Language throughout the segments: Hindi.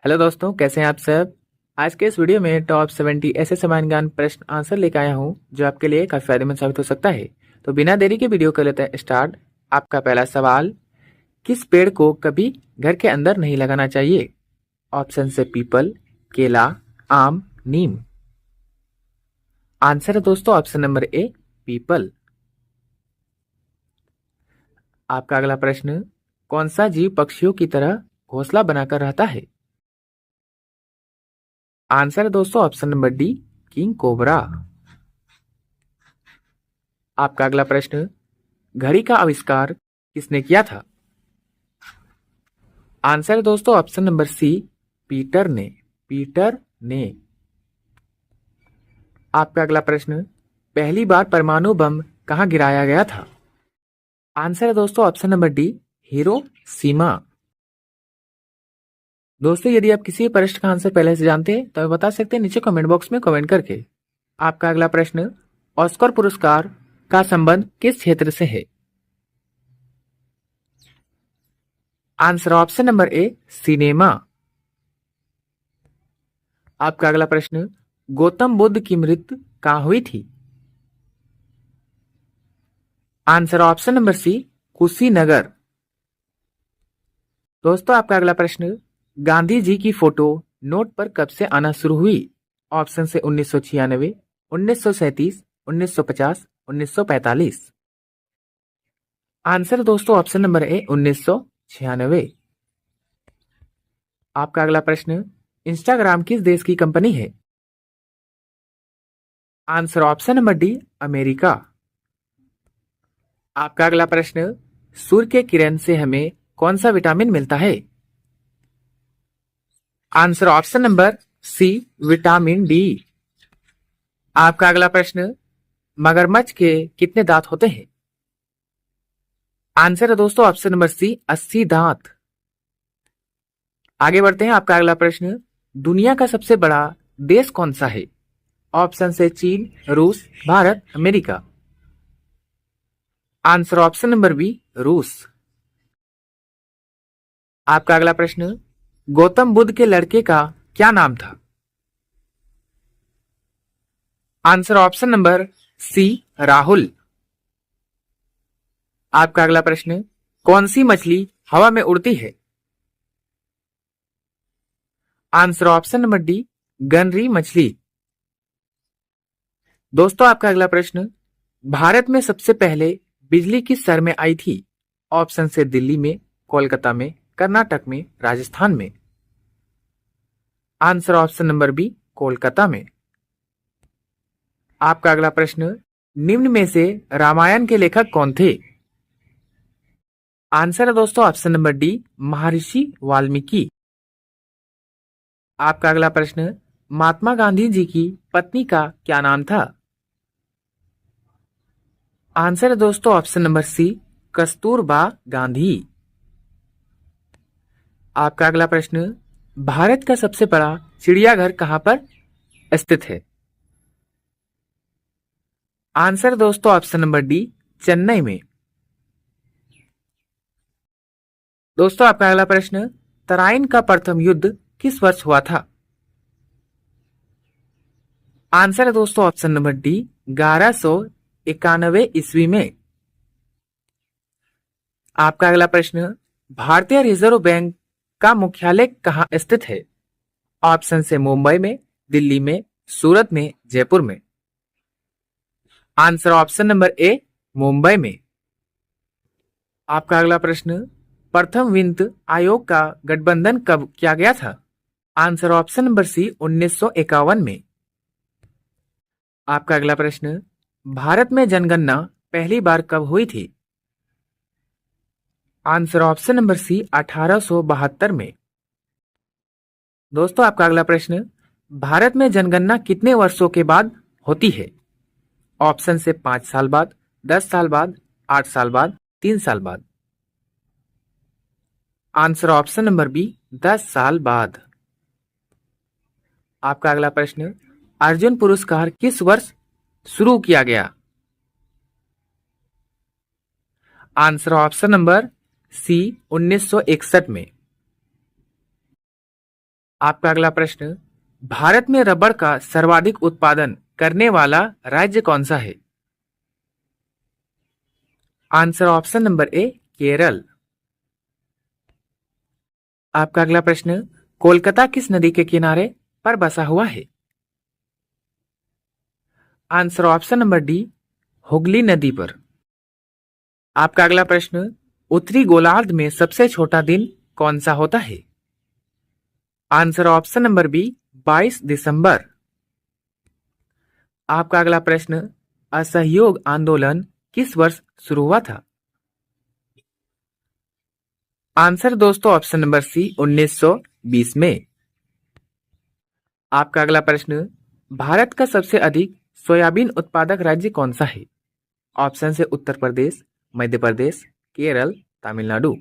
हेलो दोस्तों, कैसे हैं आप सब। आज के इस वीडियो में टॉप 70 ऐसे समान ज्ञान प्रश्न आंसर लेकर आया हूं जो आपके लिए काफी फायदेमंद साबित हो सकता है। तो बिना देरी के वीडियो कर लेते हैं स्टार्ट। आपका पहला सवाल, किस पेड़ को कभी घर के अंदर नहीं लगाना चाहिए। ऑप्शन से पीपल, केला, आम, नीम। आंसर है दोस्तों ऑप्शन नंबर ए, पीपल। आपका अगला प्रश्न, कौन सा जीव पक्षियों की तरह घोंसला बनाकर रहता है। आंसर है दोस्तों option number D, king cobra. आपका अगला प्रश्न, घड़ी का आविष्कार किसने किया था। आंसर है दोस्तों ऑप्शन नंबर सी, पीटर ने। पीटर ने। आपका अगला प्रश्न, पहली बार परमाणु बम कहां गिराया गया था। आंसर है दोस्तों ऑप्शन नंबर डी, हिरोशिमा। दोस्तों यदि आप किसी प्रश्न का आंसर पहले से जानते हैं तो आप बता सकते हैं नीचे कमेंट बॉक्स में कमेंट करके। आपका अगला प्रश्न, ऑस्कर पुरस्कार का संबंध किस क्षेत्र से है। Answer option number A, cinema. आपका अगला प्रश्न, गौतम बुद्ध की मृत्यु कहां हुई थी। Answer option number C, Kushinagar. दोस्तों आपका अगला प्रश्न, गांधी जी की फोटो नोट पर कब से आना शुरू हुई। ऑप्शन से 1996, 1937, 1950, 1945। आंसर दोस्तों ऑप्शन नंबर ए, 1996। आपका अगला प्रश्न, इंस्टाग्राम किस देश की कंपनी है। Answer option number D, America. आपका अगला प्रश्न, सूर्य के किरण से हमें कौन सा विटामिन मिलता है। Answer option number C, vitamin D. आपका अगला प्रश्न, मगरमच्छ के कितने दांत होते हैं। आंसर है दोस्तों ऑप्शन नंबर सी, 80 दांत। आगे बढ़ते हैं। आपका अगला प्रश्न, दुनिया का सबसे बड़ा देश कौन सा है। ऑप्शन से चीन, रूस, भारत, अमेरिका। आंसर ऑप्शन नंबर बी, रूस। आपका अगला प्रश्न, गौतम बुद्ध के लड़के का क्या नाम था। Answer option number C, Rahul. आपका अगला प्रश्न, कौन सी मछली हवा में उड़ती है। Answer option number D, gunnery मछली। दोस्तों आपका अगला प्रश्न, भारत में सबसे पहले बिजली किस शहर में आई थी। ऑप्शन से दिल्ली में, कोलकाता में, कर्नाटक में, राजस्थान में। Answer option number B, Kolkata में। आपका अगला प्रश्न, निम्न में से रामायण के लेखक कौन थे। आंसर है दोस्तों ऑप्शन नंबर डी, महर्षि वाल्मीकि। आपका अगला प्रश्न, महात्मा गांधी जी की पत्नी का क्या नाम था। आंसर है दोस्तों option number C, Kasturba Gandhi. आपका अगला प्रश्न, भारत का सबसे बड़ा चिड़ियाघर कहां पर स्थित है। आंसर दोस्तों ऑप्शन नंबर डी, चेन्नई में। दोस्तों आपका अगला प्रश्न, तराइन का प्रथम युद्ध किस वर्ष हुआ था। आंसर है दोस्तों ऑप्शन नंबर डी, 1191 ईस्वी में। आपका अगला प्रश्न, भारतीय रिजर्व बैंक का मुख्यालय कहां स्थित है। ऑप्शन से मुंबई में, दिल्ली में, सूरत में, जयपुर में। Answer option number A, Mumbai में। आपका अगला प्रश्न, प्रथम वित्त आयोग का गठबंधन कब किया गया था। आंसर ऑप्शन नंबर सी, 1951 में। आपका अगला प्रश्न, भारत में जनगणना पहली बार कब हुई थी। आंसर ऑप्शन नंबर सी, 1872 में। दोस्तों आपका अगला प्रश्न, भारत में जनगणना कितने वर्षों के बाद होती है। ऑप्शन से 5 साल बाद, 10 साल बाद, 8 साल बाद, 3 साल बाद। आंसर ऑप्शन नंबर बी, 10 साल बाद। आपका अगला प्रश्न, अर्जुन पुरस्कार किस वर्ष शुरू किया गया। आंसर ऑप्शन नंबर सी, 1961 में। आपका अगला प्रश्न, भारत में रबड़ का सर्वाधिक उत्पादन करने वाला राज्य कौन सा है? Answer option number A, Kerala. आपका अगला प्रश्न, कोलकाता किस नदी के किनारे पर बसा हुआ है? Answer option number D, Hooghly नदी पर। आपका अगला प्रश्न, उत्तरी गोलार्ध में सबसे छोटा दिन कौन सा होता है? आंसर ऑप्शन नंबर बी, 22 दिसंबर। आपका अगला प्रश्न, असहयोग आंदोलन किस वर्ष शुरू हुआ था? आंसर दोस्तों ऑप्शन नंबर सी, 1920 में। आपका अगला प्रश्न, भारत का सबसे अधिक सोयाबीन उत्पादक राज्य कौन सा है? ऑप्शन से Uttar Pradesh, Madhya Pradesh, Kerala, Tamil Nadu.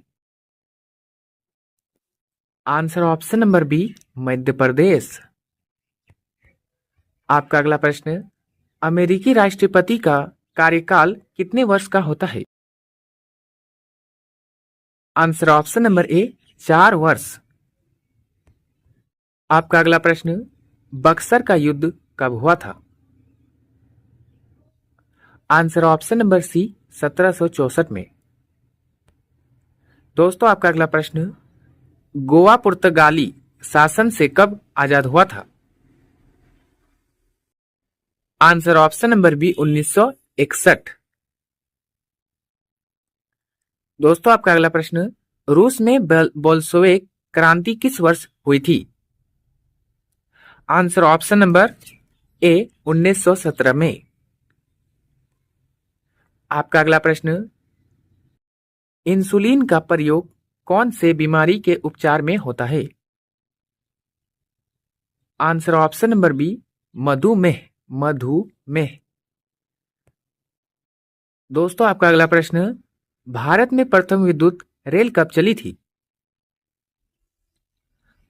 Answer option number B, Madhya Pradesh. आपका अगला प्रश्न, अमेरिकी राष्ट्रपति का कार्यकाल कितने वर्ष का होता है? आंसर ऑप्शन नंबर ए, 4 वर्ष। आपका अगला प्रश्न, बक्सर का युद्ध कब हुआ था? आंसर ऑप्शन नंबर सी, 1764 में। दोस्तों आपका अगला प्रश्न, गोवा पुर्तगाली शासन से कब आजाद हुआ था? Answer option number B, 1961। दोस्तों आपका अगला प्रश्न, रूस में बोल्शेविक क्रांति किस वर्ष हुई थी? आंसर ऑप्शन नंबर ए, 1917 में। आपका अगला प्रश्न, इंसुलिन का प्रयोग कौन से बीमारी के उपचार में होता है? आंसर ऑप्शन नंबर बी, मधुमेह। मधुमेह। दोस्तों आपका अगला प्रश्न, भारत में प्रथम विद्युत रेल कब चली थी?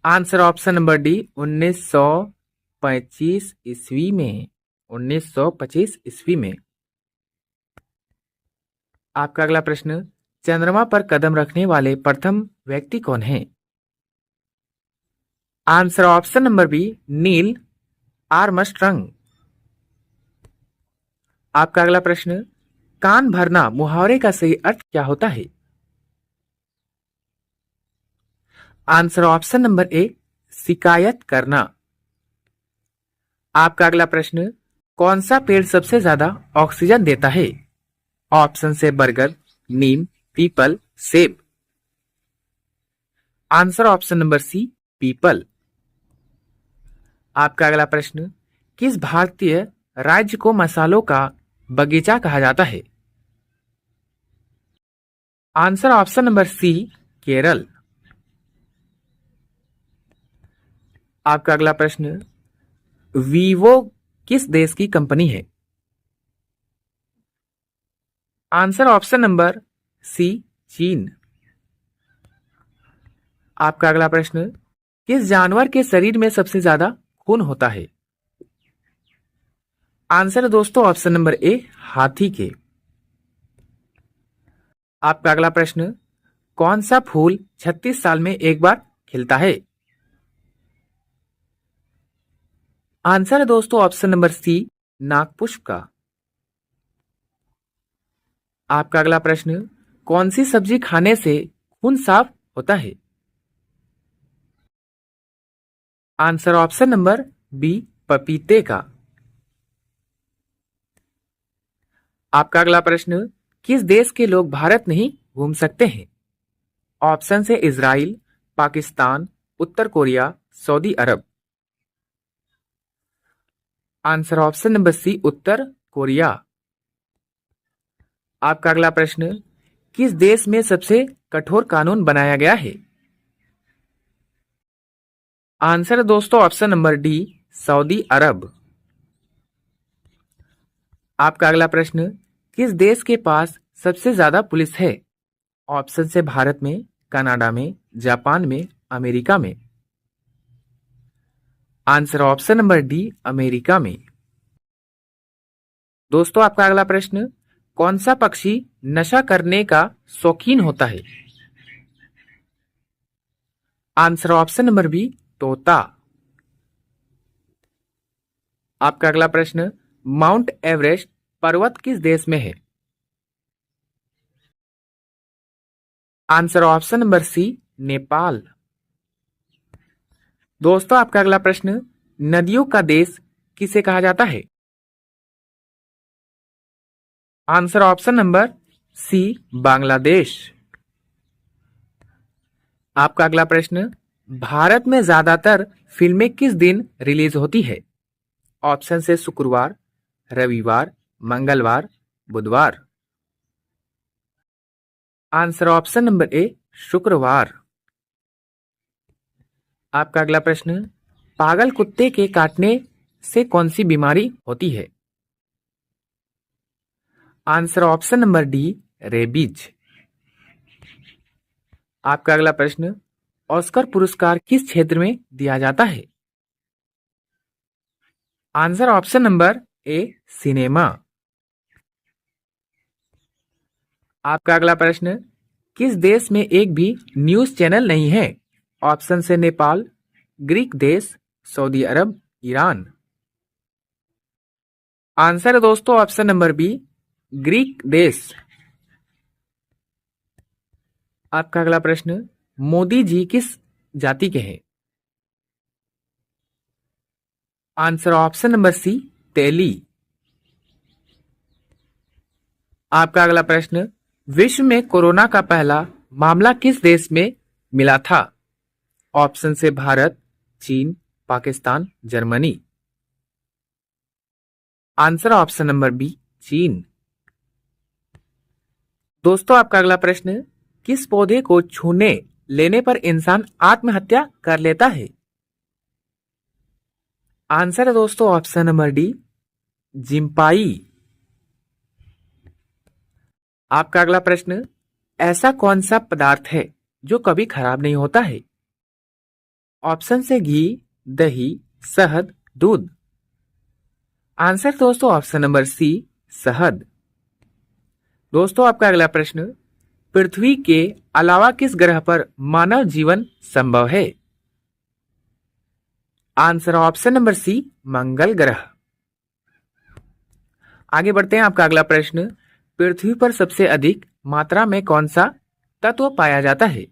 आंसर ऑप्शन नंबर डी, 1925 ईस्वी में। 1925 ईस्वी में। आपका अगला प्रश्न, चंद्रमा पर कदम रखने वाले प्रथम व्यक्ति कौन हैं? Answer option number B, Neil Armstrong. आपका अगला प्रश्न, कान भरना मुहावरे का सही अर्थ क्या होता है? आंसर ऑप्शन नंबर ए, शिकायत करना। आपका अगला प्रश्न, कौन सा पेड़ सबसे ज्यादा ऑक्सीजन देता है? ऑप्शन से बरगद, नीम, पीपल, सेब। आंसर ऑप्शन नंबर सी, पीपल। आपका अगला प्रश्न, किस भारतीय राज्य को मसालों का बगीचा कहा जाता है? Answer option number C, Kerala. आपका अगला प्रश्न, वीवो किस देश की कंपनी है? आंसर ऑप्शन नंबर सी, चीन। आपका अगला प्रश्न, किस जानवर के शरीर में सबसे ज्यादा खून होता है? आंसर दोस्तों ऑप्शन नंबर ए, हाथी के। आपका अगला प्रश्न, कौन सा फूल 36 साल में एक बार खिलता है? आंसर है दोस्तों ऑप्शन नंबर सी, नागपुष्प का। आपका अगला प्रश्न, कौन सी सब्जी खाने से खून साफ होता है? आंसर ऑप्शन नंबर बी, पपीते का। आपका अगला प्रश्न, किस देश के लोग भारत नहीं घूम सकते हैं? ऑप्शन से इजराइल, पाकिस्तान, उत्तर कोरिया, सऊदी अरब। आंसर ऑप्शन नंबर सी, उत्तर कोरिया। आपका अगला प्रश्न, किस देश में सबसे कठोर कानून बनाया गया है? आंसर दोस्तों ऑप्शन नंबर डी, सऊदी अरब। आपका अगला प्रश्न, किस देश के पास सबसे ज्यादा पुलिस है? ऑप्शन से भारत में, कनाडा में, जापान में, अमेरिका में। Answer option number D, America में। दोस्तों आपका अगला प्रश्न, कौन सा पक्षी नशा करने का शौकीन होता है? आंसर ऑप्शन नंबर बी, तोता। आपका अगला प्रश्न, माउंट एवरेस्ट पर्वत किस देश में है? Answer option number C, Nepal. दोस्तों आपका अगला प्रश्न, नदियों का देश किसे कहा जाता है? Answer option number C, Bangladesh. आपका अगला प्रश्न, भारत में ज्यादातर फिल्में किस दिन रिलीज होती है? ऑप्शन से शुक्रवार, रविवार, मंगलवार, बुधवार। आंसर ऑप्शन नंबर ए, शुक्रवार। आपका अगला प्रश्न, पागल कुत्ते के काटने से कौन सी बीमारी होती है? Answer option number D, rabies. आपका अगला प्रश्न, ऑस्कर पुरस्कार किस क्षेत्र में दिया जाता है? Answer option number A, cinema. आपका अगला प्रश्न, किस देश में एक भी न्यूज चैनल नहीं है? ऑप्शन से नेपाल, ग्रीक देश, सऊदी अरब, ईरान। आंसर है दोस्तों ऑप्शन नंबर बी, ग्रीक देश। आपका अगला प्रश्न, मोदी जी किस जाति के हैं? आंसर ऑप्शन नंबर सी, तेली। आपका अगला प्रश्न, विश्व में कोरोना का पहला मामला किस देश में मिला था? ऑप्शन से भारत, चीन, Pakistan, Germany. Answer option number B, चीन। दोस्तों आपका अगला प्रश्न, किस पौधे को छूने लेने पर इंसान आत्महत्या कर लेता है? आंसर है दोस्तों ऑप्शन नंबर डी, जिम्पाई। आपका अगला प्रश्न, ऐसा कौन सा पदार्थ है जो कभी खराब नहीं होता है? ऑप्शन से घी, दही, शहद, दूध। आंसर दोस्तों ऑप्शन नंबर सी, शहद। दोस्तों आपका अगला प्रश्न, पृथ्वी के अलावा किस ग्रह पर मानव जीवन संभव है? आंसर ऑप्शन नंबर सी, मंगल ग्रह। आगे बढ़ते हैं। आपका अगला प्रश्न, पृथ्वी पर सबसे अधिक मात्रा में कौन सा तत्व पाया जाता है?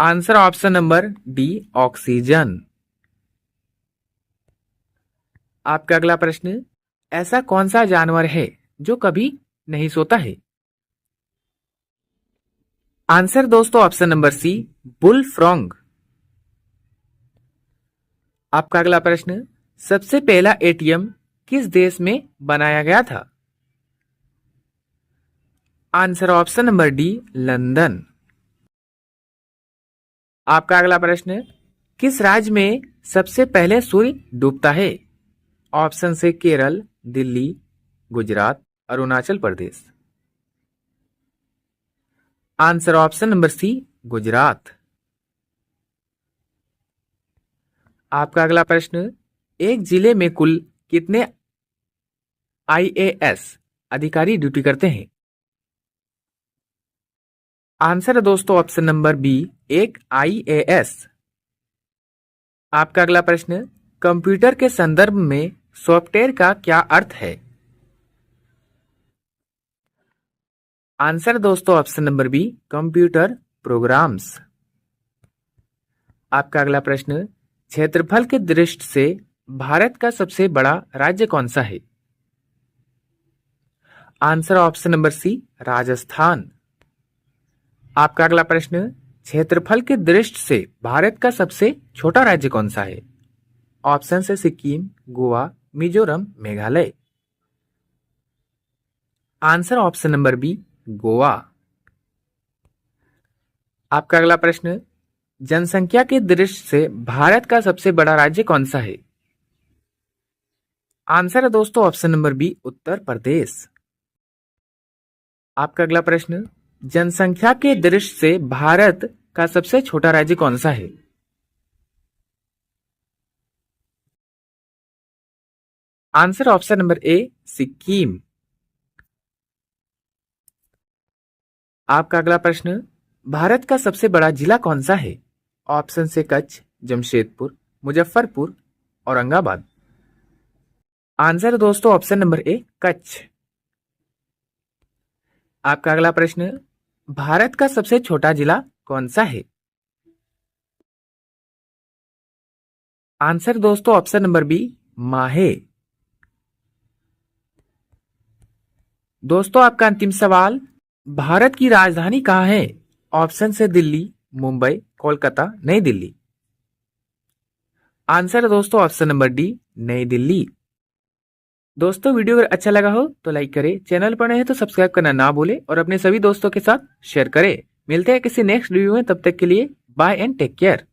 Answer option number D, oxygen. आपका अगला प्रश्न, ऐसा कौन सा जानवर है जो कभी नहीं सोता है? आंसर दोस्तों option number C, bull frog. आपका अगला प्रश्न, सबसे पहला एटीएम किस देश में बनाया गया था? Answer option number D, London. आपका अगला प्रश्न, किस राज्य में सबसे पहले सूर्य डूबता है? ऑप्शन से Kerala, Delhi, Gujarat, Arunachal Pradesh. Answer option number C, Gujarat. आपका अगला प्रश्न, एक जिले में कुल कितने आईएएस अधिकारी ड्यूटी करते हैं? आंसर है दोस्तों ऑप्शन नंबर बी, एक आईएएस। आपका अगला प्रश्न, कंप्यूटर के संदर्भ में सॉफ्टवेयर का क्या अर्थ है? आंसर दोस्तों option number B, computer programs. आपका अगला प्रश्न, क्षेत्रफल के दृष्टि से भारत का सबसे बड़ा राज्य कौन सा है? Answer option number C, Rajasthan. आपका अगला प्रश्न, क्षेत्रफल की दृष्टि से भारत का सबसे छोटा राज्य कौन सा है? ऑप्शन से Sikkim, Goa, Mizoram, Meghalaya. Answer option number B, Goa. आपका अगला प्रश्न, जनसंख्या की दृष्टि से भारत का सबसे बड़ा राज्य कौन सा है? आंसर है दोस्तों option number B, Uttar Pradesh. आपका अगला प्रश्न, जनसंख्या के दृष्टि से भारत का सबसे छोटा राज्य कौन सा है? Answer option number A, Sikkim. आपका अगला प्रश्न, भारत का सबसे बड़ा जिला कौन सा है? ऑप्शन से कच्छ, जमशेदपुर, मुजफ्फरपुर, औरंगाबाद। आंसर दोस्तों ऑप्शन नंबर ए कच्छ। आपका अगला प्रश्न, भारत का सबसे छोटा जिला कौन सा है? आंसर दोस्तों ऑप्शन नंबर बी माहे। दोस्तों आपका अंतिम सवाल, भारत की राजधानी कहाँ है? ऑप्शन से दिल्ली, मुंबई, कोलकाता, नई दिल्ली। आंसर दोस्तों ऑप्शन नंबर डी नई दिल्ली। दोस्तों वीडियो अगर अच्छा लगा हो तो लाइक करें, चैनल पर नए हैं तो सब्सक्राइब करना ना भूलें और अपने सभी दोस्तों के साथ शेयर करें। मिलते हैं किसी नेक्स्ट वीडियो में, तब तक के लिए बाय एंड टेक केयर।